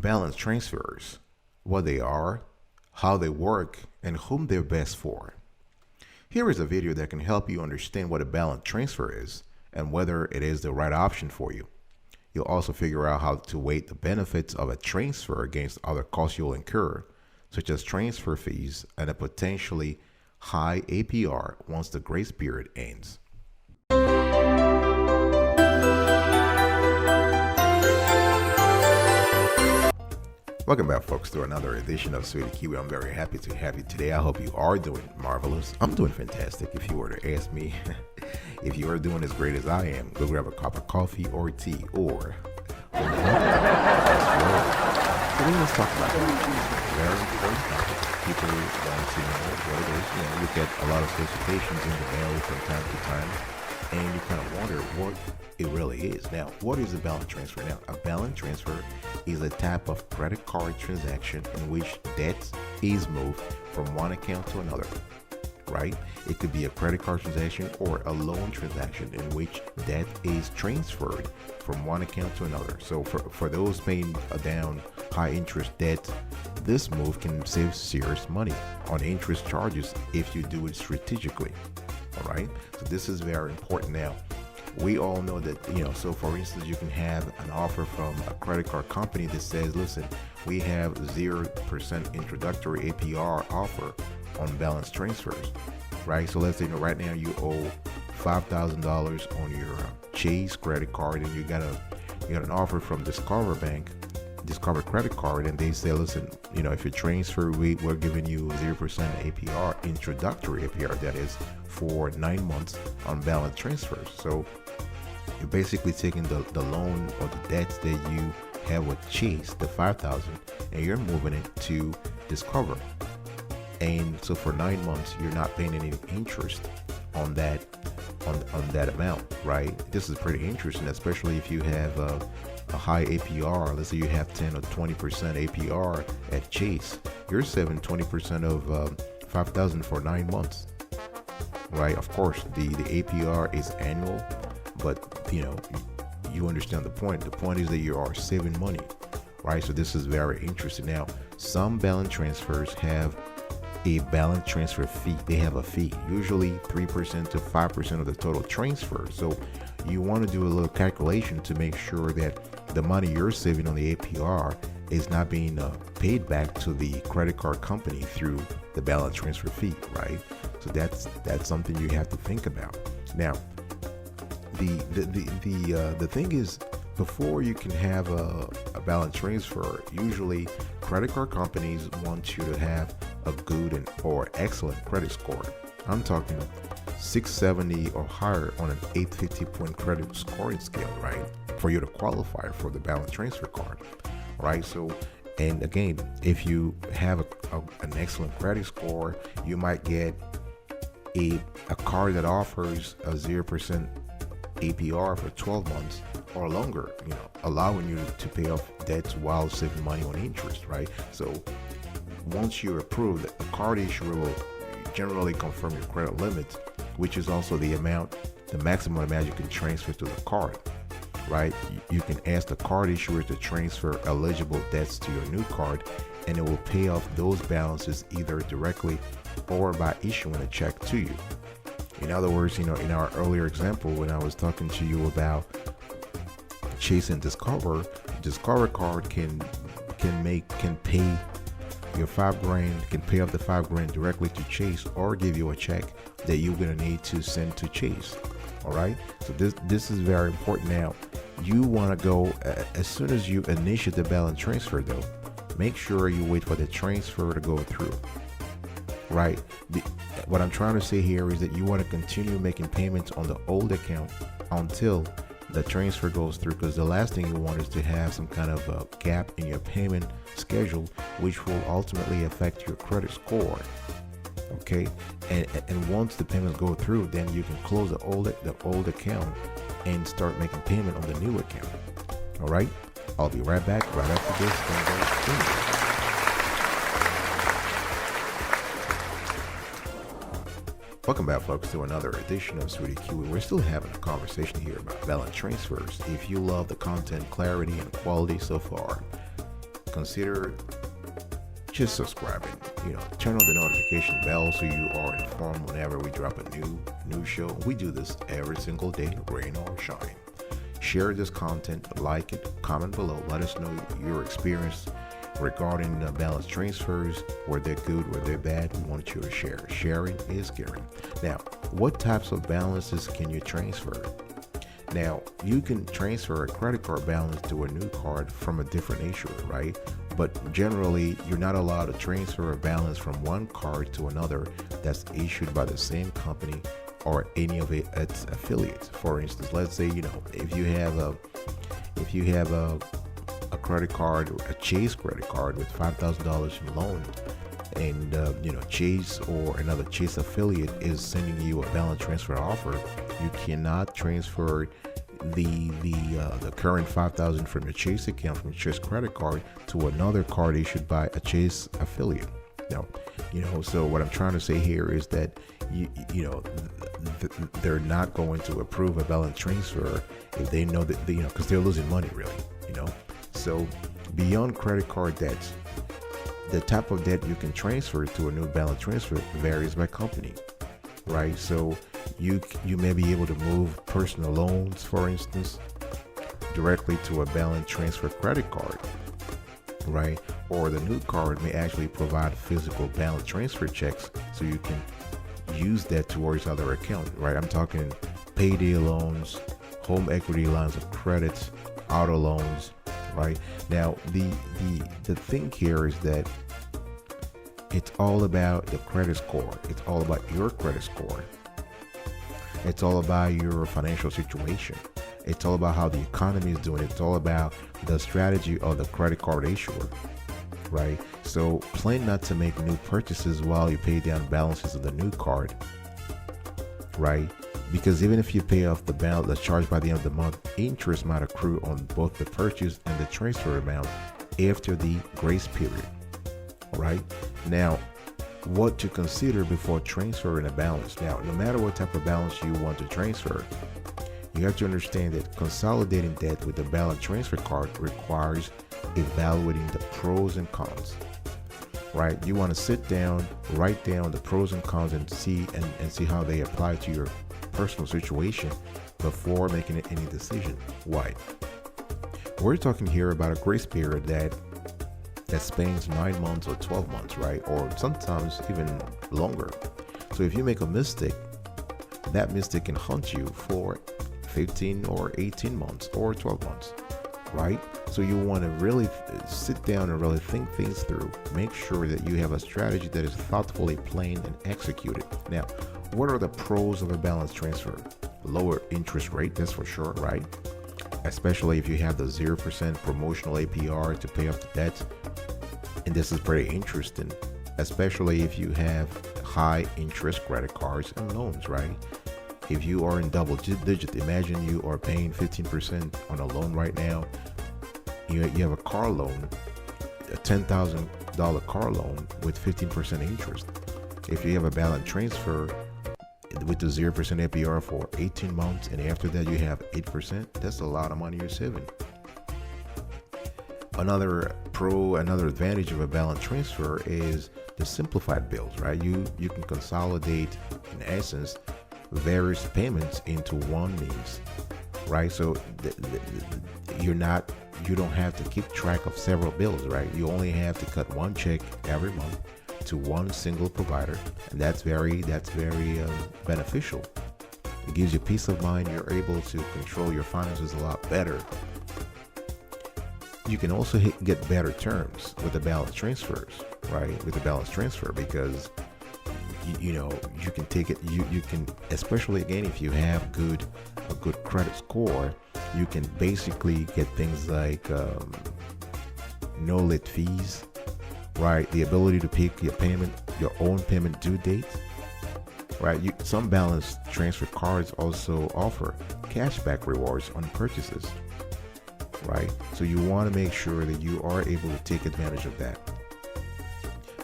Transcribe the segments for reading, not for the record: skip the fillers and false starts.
balance transfers, what they are, how they work, and whom they're best for. Here is a video that can help you understand what a balance transfer is and whether it is the right option for you. You'll also figure out how to weigh the benefits of a transfer against other costs you'll incur, such as transfer fees and a potentially high APR once the grace period ends. Welcome back, folks, to another edition of 𝗘𝗜𝗧𝗛𝗏. I'm very happy to have you today. I hope you are doing marvelous. I'm doing fantastic. If you were to ask me if you are doing as great as I am, go grab a cup of coffee or tea or today let's talk about that. Very important topic. People want to know what it is. You get a lot of solicitations in the mail from time to time, and you kind of wonder what it really is. Now, what is a balance transfer? Now, a balance transfer is a type of credit card transaction in which debt is moved from one account to another, right? It could be a credit card transaction or a loan transaction in which debt is transferred from one account to another. So for those paying down high interest debt, this move can save serious money on interest charges if you do it strategically. All right, so this is very important. Now, we all know that, so for instance, you can have an offer from a credit card company that says, listen, we have 0% introductory APR offer on balance transfers, right? So let's say right now you owe $5,000 on your Chase credit card, and you got an offer from Discover credit card, and they say, listen, if you transfer, we're giving you 0% APR, introductory APR, that is, for 9 months on balance transfers. So you're basically taking the loan or the debts that you have with Chase, the $5,000, and you're moving it to Discover. And so for 9 months, you're not paying any interest on that amount, right? This is pretty interesting, especially if you have a high APR. Let's say you have 10 or 20% APR at Chase. You're saving 20% of $5,000 for 9 months, right? Of course, the APR is annual, but you understand the point. The point is that you are saving money, right? So this is very interesting. Now, some balance transfers have a balance transfer fee. They have a fee, usually 3% to 5% of the total transfer. So you want to do a little calculation to make sure that the money you're saving on the APR is not being paid back to the credit card company through the balance transfer fee, right? So that's something you have to think about. Now, the thing is, before you can have a balance transfer, usually credit card companies want you to have a good or excellent credit score. I'm talking 670 or higher on an 850-point credit scoring scale, right? For you to qualify for the balance transfer card, right? So, and again, if you have an excellent credit score, you might get a card that offers a 0% APR for 12 months or longer, allowing you to pay off debts while saving money on interest, right? So once you're approved, the card issuer will generally confirm your credit limit, which is also the maximum amount you can transfer to the card, right? You can ask the card issuer to transfer eligible debts to your new card, and it will pay off those balances either directly or by issuing a check to you. In other words, in our earlier example, when I was talking to you about Chase and Discover card can pay your $5,000, can pay off the $5,000 directly to Chase, or give you a check that you're gonna need to send to Chase. All right. So this is very important. Now, you want to go as soon as you initiate the balance transfer, though. Make sure you wait for the transfer to go through. Right. What I'm trying to say here is that you want to continue making payments on the old account until the transfer goes through, because the last thing you want is to have some kind of a gap in your payment schedule, which will ultimately affect your credit score. Okay, and once the payments go through, then you can close the old account and start making payment on the new account. All right, I'll be right back right after this. Welcome back, folks, to another edition of 𝗘𝗜𝗧𝗛𝗏. We're still having a conversation here about balance transfers. If you love the content, clarity, and quality so far, consider just subscribing. Turn on the notification bell so you are informed whenever we drop a new show. We do this every single day, rain or shine. Share this content, like it, comment below, let us know your experience regarding balance transfers, were they good, were they bad. We want you to share. Sharing is caring. Now, what types of balances can you transfer? Now, you can transfer a credit card balance to a new card from a different issuer, right? But generally, you're not allowed to transfer a balance from one card to another that's issued by the same company or any of its affiliates. For instance, let's say, if you have a credit card, a Chase credit card with $5,000 in loan, and Chase or another Chase affiliate is sending you a balance transfer offer, you cannot transfer the current $5,000 from your Chase account, from your Chase credit card, to another card issued by a Chase affiliate. No, so what I'm trying to say here is that they're not going to approve a balance transfer if they know that because they're losing money, really. So beyond credit card debts, the type of debt you can transfer to a new balance transfer varies by company, right? So you may be able to move personal loans, for instance, directly to a balance transfer credit card, right? Or the new card may actually provide physical balance transfer checks, so you can use that towards other accounts, right? I'm talking payday loans, home equity lines of credit, auto loans, right? Now, the thing here is that it's all about the credit score. It's all about your credit score. It's all about your financial situation. It's all about how the economy is doing. It's all about the strategy of the credit card issuer, right? So plan not to make new purchases while you pay down balances of the new card, right? Because even if you pay off the balance that's charged by the end of the month, interest might accrue on both the purchase and the transfer amount after the grace period, right? Now, what to consider before transferring a balance. Now, no matter what type of balance you want to transfer, you have to understand that consolidating debt with a balance transfer card requires evaluating the pros and cons, right? You want to sit down, write down the pros and cons, and see how they apply to your personal situation before making any decision. Why? We're talking here about a grace period that spans 9 months or 12 months, right? Or sometimes even longer. So if you make a mistake, that mistake can haunt you for 15 or 18 months or 12 months, right? So you want to really sit down and really think things through. Make sure that you have a strategy that is thoughtfully planned and executed. Now, what are the pros of a balance transfer? Lower interest rate, that's for sure, right? Especially if you have the 0% promotional APR to pay off the debt. And this is pretty interesting, especially if you have high interest credit cards and loans, right? If you are in double digit, imagine you are paying 15% on a loan right now. You have a car loan, a $10,000 car loan with 15% interest. If you have a balance transfer with the 0% APR for 18 months, and after that you have 8%, that's a lot of money you're saving. Another advantage of a balance transfer is the simplified bills, right? You can consolidate, in essence, various payments into one means, right? So you don't have to keep track of several bills, right? You only have to cut one check every month to one single provider, and that's very beneficial. It gives you peace of mind. You're able to control your finances a lot better. You can also get better terms with the balance transfers, right? With the balance transfer, because you can take it. You can, especially again, if you have a good credit score, you can basically get things like no late fees, right? The ability to pick your own payment due date, right? Some balance transfer cards also offer cashback rewards on purchases, right? So you want to make sure that you are able to take advantage of that.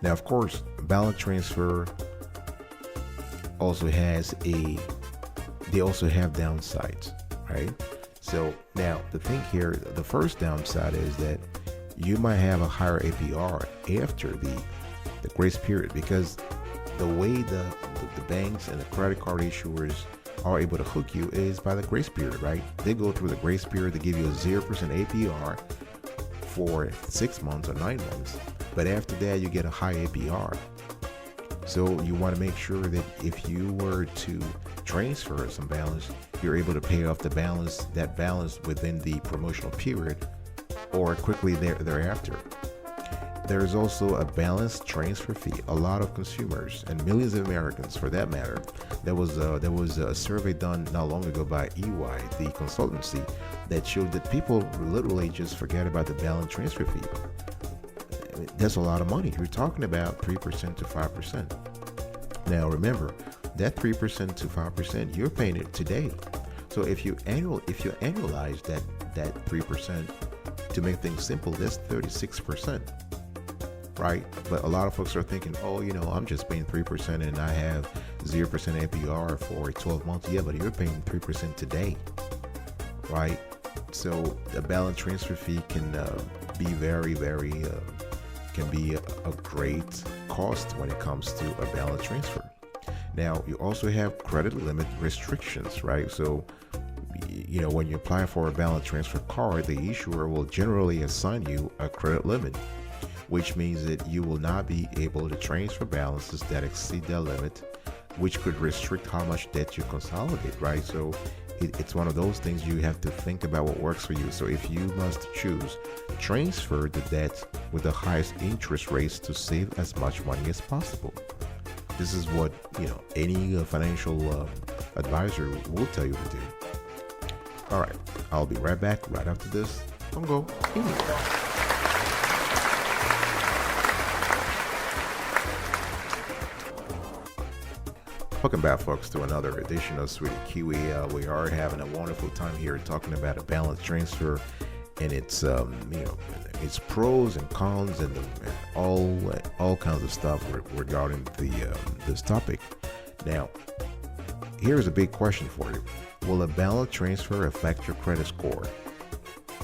Now, of course, balance transfer also have downsides, right? So now the thing here, the first downside is that you might have a higher APR after the grace period, because the way the banks and the credit card issuers are able to hook you is by the grace period, right? They go through the grace period, they give you a 0% APR for 6 months or 9 months, but after that you get a high APR. So you want to make sure that if you were to transfer some balance, you're able to pay off that balance within the promotional period or quickly thereafter. There is also a balance transfer fee. A lot of consumers and millions of Americans, for that matter, there was a survey done not long ago by EY, the consultancy, that showed that people literally just forget about the balance transfer fee. That's a lot of money. You're talking about 3% to 5%. Now remember, that 3% to 5%, you're paying it today. So if you annualize that 3%, to make things simple, that's 36%. Right? But a lot of folks are thinking, oh, I'm just paying 3% and I have 0% APR for 12 months. Yeah, but you're paying 3% today, right? So the balance transfer fee can be can be a great cost when it comes to a balance transfer. Now, you also have credit limit restrictions, right? So, when you apply for a balance transfer card, the issuer will generally assign you a credit limit, which means that you will not be able to transfer balances that exceed that limit, which could restrict how much debt you consolidate, right? So it's one of those things you have to think about what works for you. So if you must choose, transfer the debt with the highest interest rates to save as much money as possible. This is what any financial advisor will tell you to do. All right, I'll be right back right after this. Don't go anywhere. Welcome back, folks, to another edition of Sweetie Kiwi. We are having a wonderful time here talking about a balance transfer and its its pros and cons and all kinds of stuff regarding this topic. Now, here's a big question for you: will a balance transfer affect your credit score?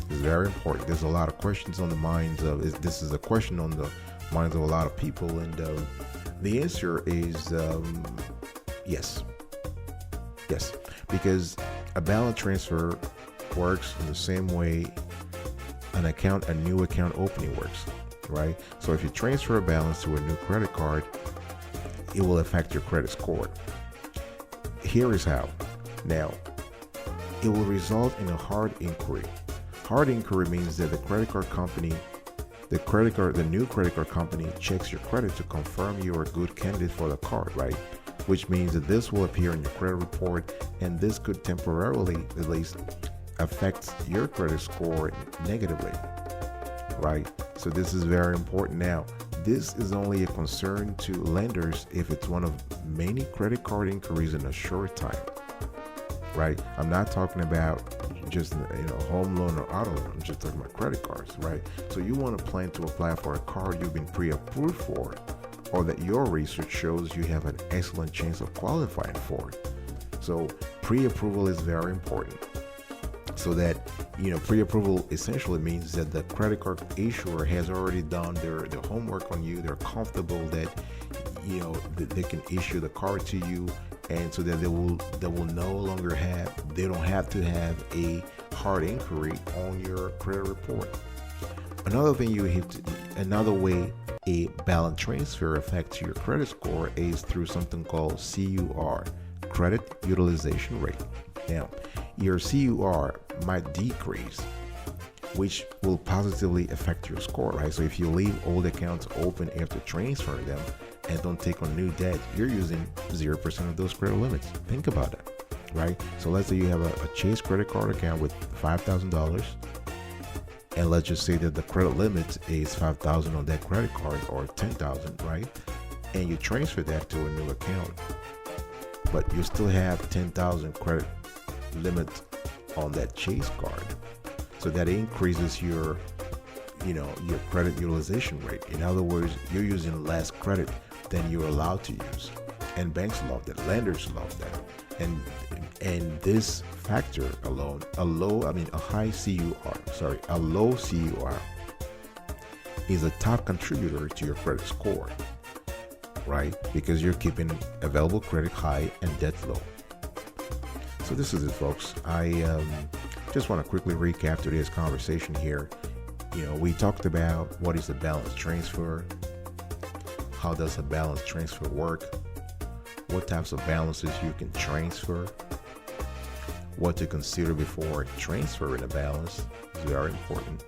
It's very important. There's a lot of questions on the minds of. This is a question on the minds of a lot of people, and the answer is. Yes, because a balance transfer works in the same way a new account opening works, right? So if you transfer a balance to a new credit card, it will affect your credit score. Here is how. Now, it will result in a hard inquiry. Hard inquiry means that the new credit card company checks your credit to confirm you're a good candidate for the card, right? Which means that this will appear in your credit report, and this could temporarily, at least, affect your credit score negatively, right? So this is very important. Now, this is only a concern to lenders if it's one of many credit card inquiries in a short time, right? I'm not talking about just home loan or auto loan. I'm just talking about credit cards, right? So you want to plan to apply for a card you've been pre-approved for, or that your research shows you have an excellent chance of qualifying for it. So pre-approval is very important. So that, pre-approval essentially means that the credit card issuer has already done their homework on you. They're comfortable that, that they can issue the card to you, and so that they will no longer they don't have to have a hard inquiry on your credit report. Another way a balance transfer affects your credit score is through something called CUR, credit utilization rate. Now, your CUR might decrease, which will positively affect your score, right? So if you leave old accounts open after transferring them and don't take on new debt, you're using 0% of those credit limits. Think about that, right? So let's say you have a Chase credit card account with $5,000. And let's just say that the credit limit is $5,000 on that credit card, or $10,000, right? And you transfer that to a new account, but you still have $10,000 credit limit on that Chase card. So that increases your credit utilization rate. In other words, you're using less credit than you're allowed to use. And banks love that, lenders love that. And this factor alone, a low CUR is a top contributor to your credit score, right? Because you're keeping available credit high and debt low. So this is it, folks. I just want to quickly recap today's conversation here. We talked about what is the balance transfer, how does a balance transfer work, what types of balances you can transfer, what to consider before transferring a balance is very important.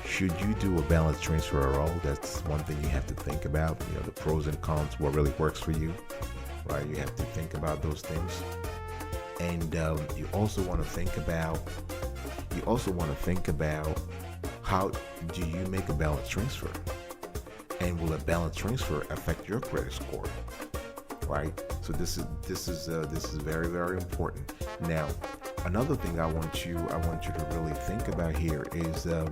Should you do a balance transfer at all? That's one thing you have to think about. The pros and cons, what really works for you, right? You have to think about those things. And you also want to think about how do you make a balance transfer, and will a balance transfer affect your credit score, right? So this is very, very important. Now, another thing I want you to really think about here is a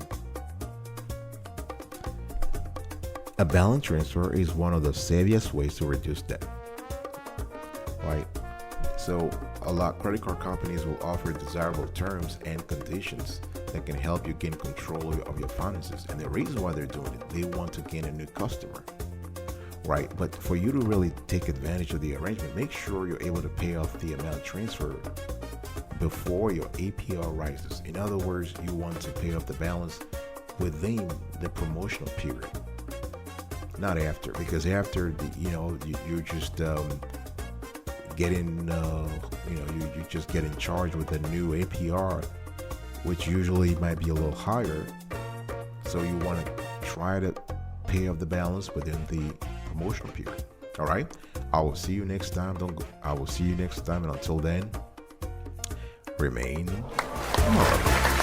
balance transfer is one of the savviest ways to reduce debt, right? So a lot credit card companies will offer desirable terms and conditions that can help you gain control of your finances. And the reason why they're doing it, they want to gain a new customer, right? But for you to really take advantage of the arrangement, make sure you're able to pay off the amount transferred before your APR rises. In other words, you want to pay off the balance within the promotional period, not after, because after you're just you're just getting charged with a new APR, which usually might be a little higher. So you want to try to pay off the balance within the promotional period. All right. I will see you next time. I will see you next time. And until then, remain humble.